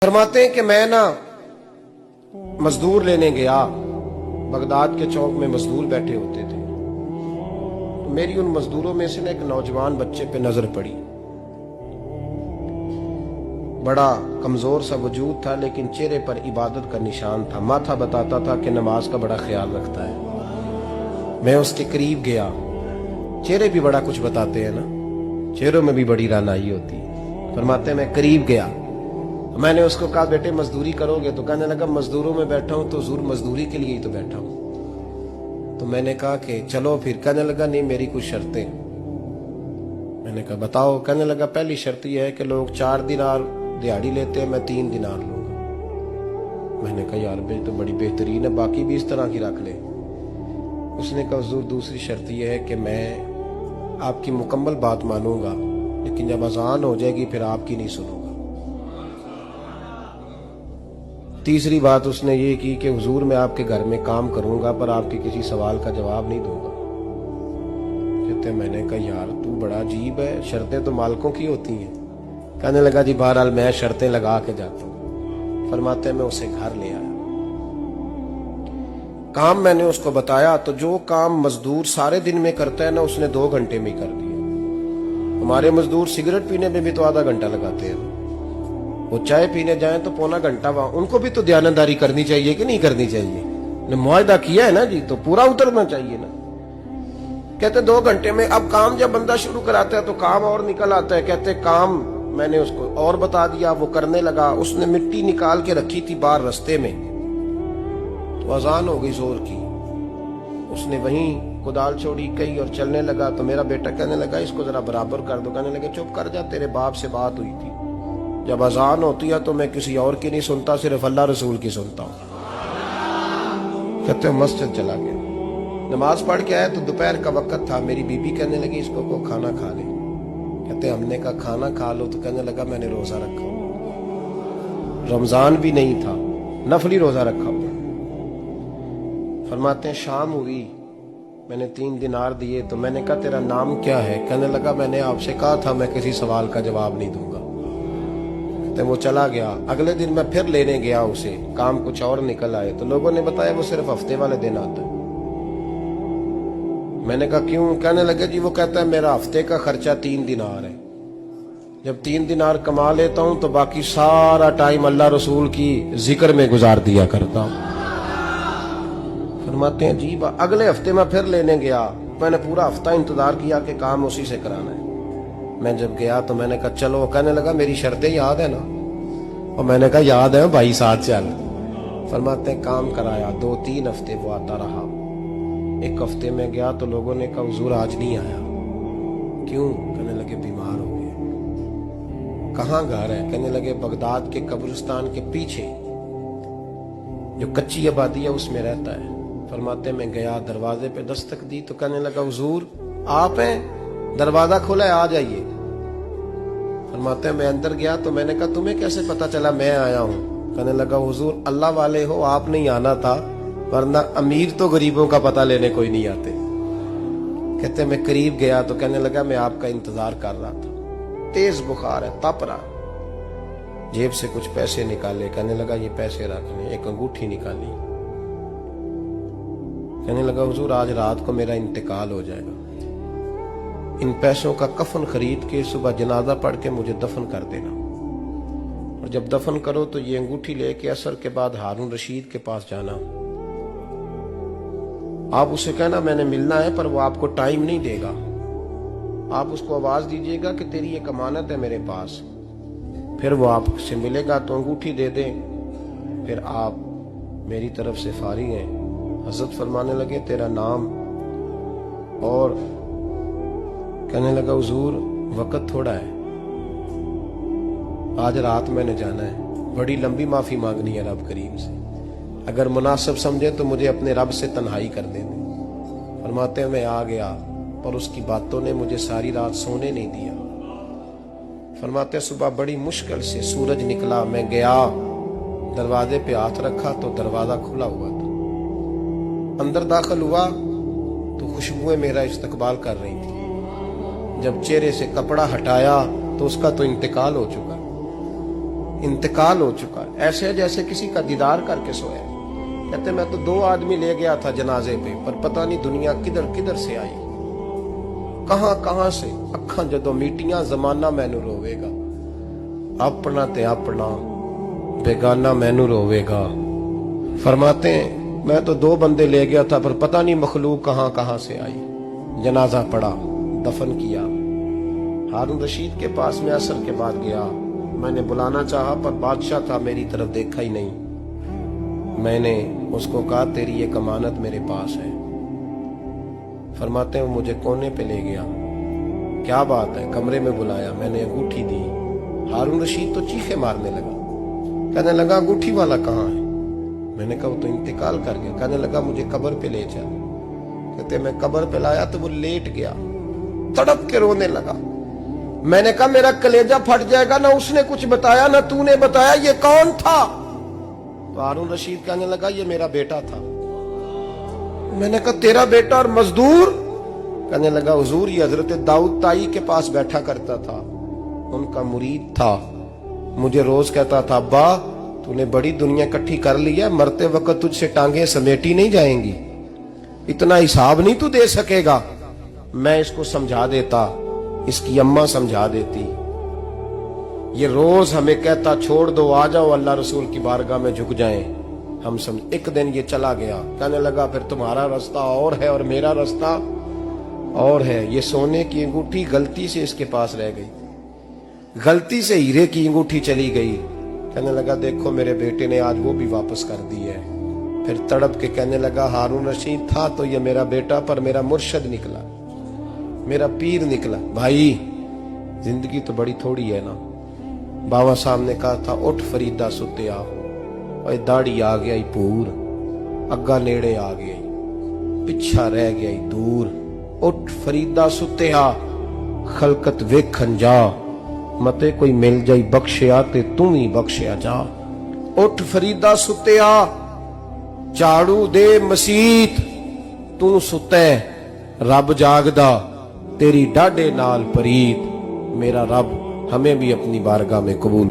फरमाते हैं कि मैं ना मजदूर लेने गया। बगदाद के चौक में मजदूर बैठे होते थे, तो मेरी उन मजदूरों में से ना एक नौजवान बच्चे पे नजर पड़ी। बड़ा कमजोर सा वजूद था, लेकिन चेहरे पर इबादत का निशान था। माथा बताता था कि नमाज का बड़ा ख्याल रखता है। मैं उसके करीब गया। चेहरे भी बड़ा कुछ बताते हैं ना, चेहरों में भी बड़ी रानाई होती है। फरमाते हैं मैं करीब गया, मैंने उसको कहा बेटे मजदूरी करोगे? तो कहने लगा मजदूरों में बैठा हूं तो जरूर मजदूरी के लिए ही तो बैठा हूं। तो मैंने कहा कि चलो फिर। कहने लगा नहीं, मेरी कुछ शर्तें। मैंने कहा बताओ। कहने लगा पहली शर्त यह है कि लोग 4 दिनार दिहाड़ी लेते हैं, मैं 3 दिनार लूंगा। मैंने कहा यार भाई तो बड़ी बेहतरीन है, बाकी भी इस तरह की रख ले। उसने कहा हुजूर दूसरी शर्त यह है कि मैं आपकी मुकम्मल बात मानूंगा, लेकिन जब अजान हो जाएगी फिर आपकी नहीं सुनूंगा। तीसरी बात उसने ये की कि हुजूर मैं आपके घर में काम करूंगा पर आपके किसी सवाल का जवाब नहीं दूंगा। कहते मैंने कहा यार तू बड़ा अजीब है, शर्तें तो मालिकों की होती हैं। कहने लगा जी बहरहाल मैं शर्तें लगा के जाता हूँ। फरमाते मैं उसे घर ले आया। काम मैंने उसको बताया तो जो काम मजदूर सारे दिन में करता है ना, उसने 2 घंटे में कर दिया। हमारे मजदूर सिगरेट पीने में भी तो आधा घंटा लगाते हैं, वो चाय पीने जाएं तो पौना घंटा। वहां उनको भी तो दयानतदारी करनी चाहिए कि नहीं करनी चाहिए? ने मुआहदा किया है ना जी, तो पूरा उतरना चाहिए ना। कहते 2 घंटे में। अब काम जब बंदा शुरू कराता है तो काम और निकल आता है। कहते काम मैंने उसको और बता दिया, वो करने लगा। उसने मिट्टी निकाल के रखी थी बाहर रास्ते में, तो अजान हो गई जोर की। उसने वहीं कुदाल छोड़ी कही और चलने लगा। तो मेरा बेटा कहने लगा इसको जरा बराबर कर दो। कहने लगे चुप कर जा, तेरे बाप से बात हुई थी, जब अजान होती है तो मैं किसी और की नहीं सुनता, सिर्फ अल्लाह रसूल की सुनता हूं। कहते मस्जिद चला गया, नमाज पढ़ के आया तो दोपहर का वक्त था। मेरी बीबी कहने लगी इसको को खाना खा ले। कहते हमने कहा खाना खा लो। तो कहने लगा मैंने रोजा रखा, रमजान भी नहीं था, नफली रोजा रखा हुआ। फरमाते हैं शाम हुई, मैंने 3 दिनार दिए। तो मैंने कहा तेरा नाम क्या है? कहने लगा मैंने आपसे कहा था मैं किसी सवाल का जवाब नहीं दूंगा। तो वो चला गया। अगले दिन मैं फिर लेने गया उसे, काम कुछ और निकल आए। तो लोगों ने बताया वो सिर्फ हफ्ते वाले दिन आता है। मैंने कहा क्यों? कहने लगे जी वो कहता है मेरा हफ्ते का खर्चा 3 दिनार है, जब 3 दिनार कमा लेता हूं तो बाकी सारा टाइम अल्लाह रसूल की जिक्र में गुजार दिया करता हूं। फरमाते हैं जी अगले हफ्ते मैं फिर लेने गया। मैंने पूरा हफ्ता इंतजार किया कि काम उसी से कराना है। मैं जब गया तो मैंने कहा चलो। कहने लगा मेरी शर्तें याद है ना? और मैंने कहा याद है भाई, साथ चल। फरमाते हैं काम कराया। 2-3 हफ्ते वो आता रहा। एक हफ्ते में गया तो लोगों ने कहा हुजूर आज नहीं आया। क्यों? कहने लगे बीमार हो गए। कहाँ घर है? कहने लगे बगदाद के कब्रिस्तान के पीछे जो कच्ची आबादी है उसमें रहता है। फरमाते मैं गया, दरवाजे पे दस्तक दी तो कहने लगा हुजूर आप हैं? दरवाजा खुला है, आ जाइए। फरमाते हैं मैं अंदर गया तो मैंने कहा तुम्हें कैसे पता चला मैं आया हूं? कहने लगा हुजूर अल्लाह वाले हो, आप नहीं आना था, वरना अमीर तो गरीबों का पता लेने कोई नहीं आते। कहते मैं करीब गया तो कहने लगा मैं आपका इंतजार कर रहा था, तेज बुखार है, तप रहा। जेब से कुछ पैसे निकाले। कहने लगा ये पैसे रखने। एक अंगूठी निकाली। कहने लगा हुजूर आज रात को मेरा इंतकाल हो जाएगा, इन पैसों का कफन खरीद के सुबह जनाजा पढ़ के मुझे दफन कर देना, और जब दफन करो तो ये अंगूठी लेके असर के बाद हारून रशीद के पास जाना। आप उसे कहना मैंने मिलना है, पर वो आपको टाइम नहीं देगा। आप उसको आवाज दीजिएगा कि तेरी एक अमानत है मेरे पास। फिर वो आपसे मिलेगा तो अंगूठी दे दे, फिर आप मेरी तरफ से फारिग हैं। हजरत फरमाने लगे तेरा नाम? और कहने लगा हुजूर वक्त थोड़ा है, आज रात मैंने जाना है, बड़ी लंबी माफी मांगनी है रब करीम से, अगर मुनासिब समझे तो मुझे अपने रब से तन्हाई कर दे। फरमाते हैं मैं आ गया, पर उसकी बातों ने मुझे सारी रात सोने नहीं दिया। फरमाते सुबह बड़ी मुश्किल से सूरज निकला। मैं गया, दरवाजे पे हाथ रखा तो दरवाजा खुला हुआ था। अंदर दाखिल हुआ तो खुशबुएं मेरा इस्तकबाल कर रही थी। जब चेहरे से कपड़ा हटाया तो उसका तो इंतकाल हो चुका। इंतकाल हो चुका है, ऐसे जैसे किसी का दीदार करके सोया। कहते मैं तो 2 आदमी ले गया था जनाजे पे, पर पता नहीं दुनिया किधर किधर से आई, कहां कहां से। अखा जदों मीटियां जमाना मैनू रोवेगा, अपना ते अपना बेगाना मैनू रोवेगा। फरमाते हैं मैं तो 2 बंदे ले गया था, पर पता नहीं मखलूक कहां कहां से आई। जनाजा पड़ा, दफन किया। हारून रशीद के पास में असर के बाद गया। मैंने बुलाना चाहा, पर बादशाह था, मेरी तरफ देखा ही नहीं। मैंने उसको कहा तेरी एक अमानत मेरे पास है। फरमाते हैं मुझे कोने पे ले गया। क्या बात है? कमरे में बुलाया, मैंने अंगूठी दी। हारून रशीद तो चीखे मारने लगा, कहने लगा अंगूठी वाला कहाँ है? मैंने कहा वो तो इंतकाल कर गया। कहने लगा मुझे कब्र पे ले चल। कहते मैं कब्र पे लाया तो वो लेट गया, तड़प के रोने लगा। मैंने कहा मेरा कलेजा फट जाएगा, ना उसने कुछ बताया ना तूने बताया, ये कौन था? तो हारून रशीद कहने लगा ये मेरा बेटा था। मैंने कहा तेरा बेटा और मजदूर? कहने लगा हुजूर ये हजरत दाऊद ताई के पास बैठा करता था, उनका मुरीद था। मुझे रोज कहता था अब्बा तूने बड़ी दुनिया इकट्ठी कर ली है, मरते वक्त तुझसे टांगे समेटी नहीं जाएंगी, इतना हिसाब नहीं तू दे सकेगा। मैं इसको समझा देता, इसकी अम्मा समझा देती। ये रोज हमें कहता छोड़ दो, आ जाओ अल्लाह रसूल की बारगाह में झुक जाएं। हम समझ। एक दिन ये चला गया, कहने लगा फिर तुम्हारा रास्ता और है और मेरा रास्ता और है। ये सोने की अंगूठी गलती से इसके पास रह गई, गलती से हीरे की अंगूठी चली गई। कहने लगा देखो मेरे बेटे ने आज वो भी वापस कर दी है। फिर तड़प के कहने लगा हारून रशीद था तो ये मेरा बेटा, पर मेरा मुर्शद निकला, मेरा पीर निकला। भाई जिंदगी तो बड़ी थोड़ी है ना। बाबा साहब ने कहा था उठ फरीदा सुत्या, और दाढ़ी आ गया पूर, अग्गा नेड़े आ गया, पिछा रह गया दूर। उठ फरीदा सुत्या, खलकत वेखन जा, मते कोई मिल जाई बख्शिया ते तू ही बख्शिया जा। उठ फरीदा सुत्या, झाड़ू दे मसीत, तू सुते रब जागदा, तेरी डाडे नाल परीत। मेरा रब हमें भी अपनी बारगाह में कबूल